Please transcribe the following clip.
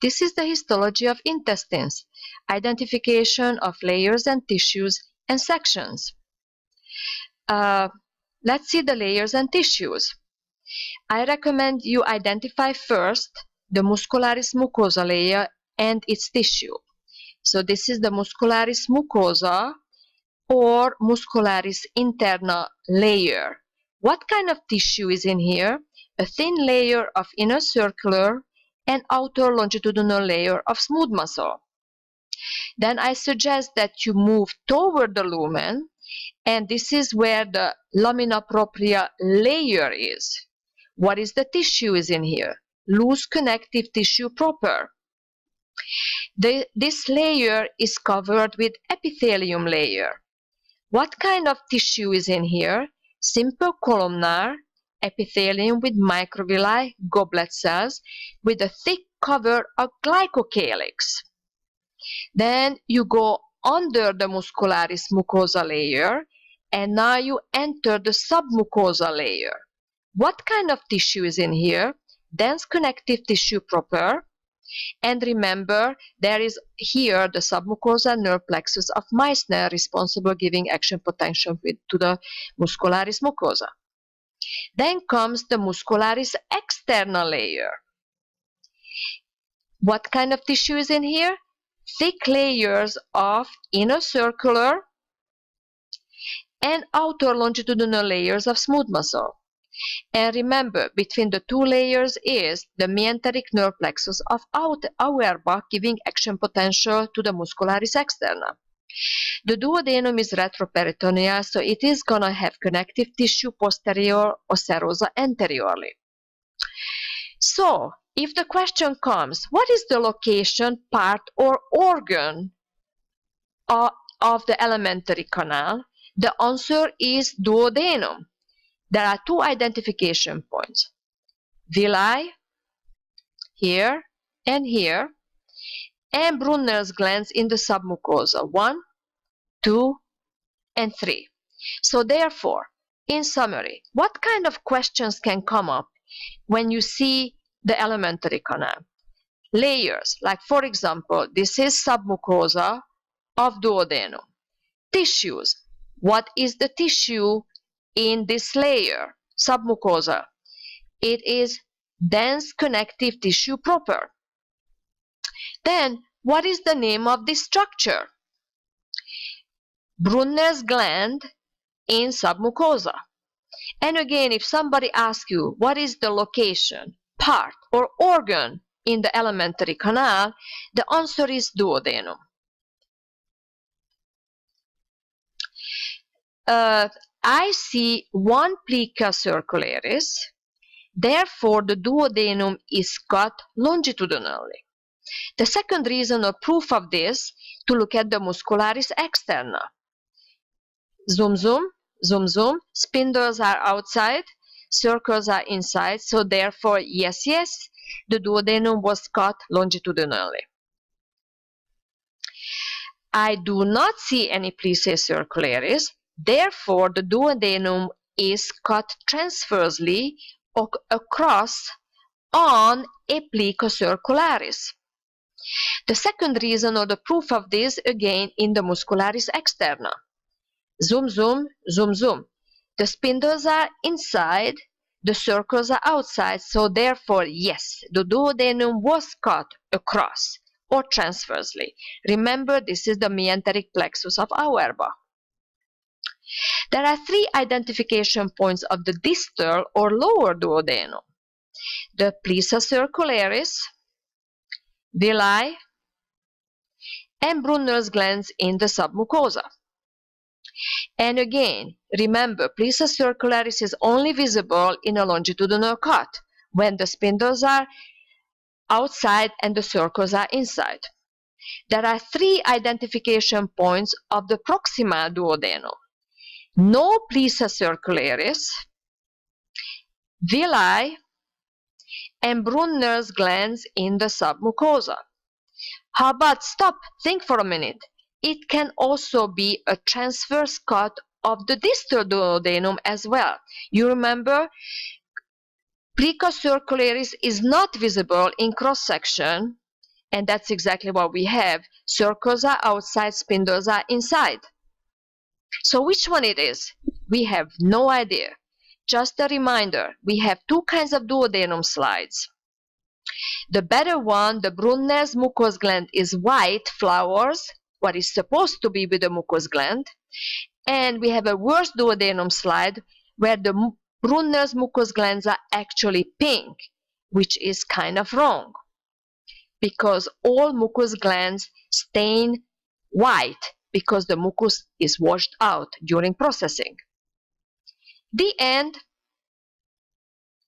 This is the histology of intestines, identification of layers and tissues and sections. Let's see the layers and tissues. I recommend you identify first the muscularis mucosa layer and its tissue. So this is the muscularis mucosa or muscularis interna layer. What kind of tissue is in here? A thin layer of inner circular and outer longitudinal layer of smooth muscle. Then I suggest that you move toward the lumen, and this is where the lamina propria layer is. What is the tissue is in here? Loose connective tissue proper. This layer is covered with epithelium layer. What kind of tissue is in here? Simple columnar epithelium with microvilli, goblet cells, with a thick cover of glycocalyx. Then you go under the muscularis mucosa layer, and now you enter the submucosal layer. What kind of tissue is in here? Dense connective tissue proper. And remember, there is here the submucosal nerve plexus of Meissner responsible giving action potential to the muscularis mucosa. Then comes the muscularis externa layer. What kind of tissue is in here? Thick layers of inner circular and outer longitudinal layers of smooth muscle. And remember, between the two layers is the mesenteric nerve plexus of Auerbach giving action potential to the muscularis externa. The duodenum is retroperitoneal, so it is going to have connective tissue posterior or serosa anteriorly. So, if the question comes, what is the location, part, or organ of the alimentary canal? The answer is duodenum. There are two identification points. Villi, here and here, and Brunner's glands in the submucosa, 1, 2, and 3. So therefore, in summary, what kind of questions can come up when you see the alimentary canal? Layers, like for example, this is submucosa of duodenum. Tissues, what is the tissue in this layer, submucosa? It is dense connective tissue proper. Then, what is the name of this structure? Brunner's gland in submucosa. And again, if somebody asks you what is the location, part, or organ in the alimentary canal, the answer is duodenum. I see one plica circularis, therefore the duodenum is cut longitudinally. The second reason or proof of this, to look at the muscularis externa. Zoom, zoom, zoom, zoom, spindles are outside, circles are inside, so therefore, yes, the duodenum was cut longitudinally. I do not see any plicae circularis, therefore the duodenum is cut transversely across on a plica circularis. The second reason or the proof of this, again, in the muscularis externa. Zoom, zoom, zoom, zoom. The spindles are inside, the circles are outside, so therefore, yes, the duodenum was cut across or transversely. Remember, this is the mesenteric plexus of Auerbach. There are three identification points of the distal or lower duodenum. The plica circularis, villi, and Brunner's glands in the submucosa. And again, remember, plica circularis is only visible in a longitudinal cut when the spindles are outside and the circles are inside. There are three identification points of the proximal duodenum. No plica circularis, villi, and Brunner's glands in the submucosa. How about, stop, think for a minute. It can also be a transverse cut of the distal duodenum as well. You remember, plica circularis is not visible in cross-section And that's exactly what we have. Circles are outside, spindles are inside. So which one it is? We have no idea. Just a reminder, we have two kinds of duodenum slides. The better one, the Brunner's mucous gland, is white flowers, what is supposed to be with the mucous gland. And we have a worse duodenum slide where the Brunner's mucous glands are actually pink, which is kind of wrong, because all mucous glands stain white because the mucus is washed out during processing. The end.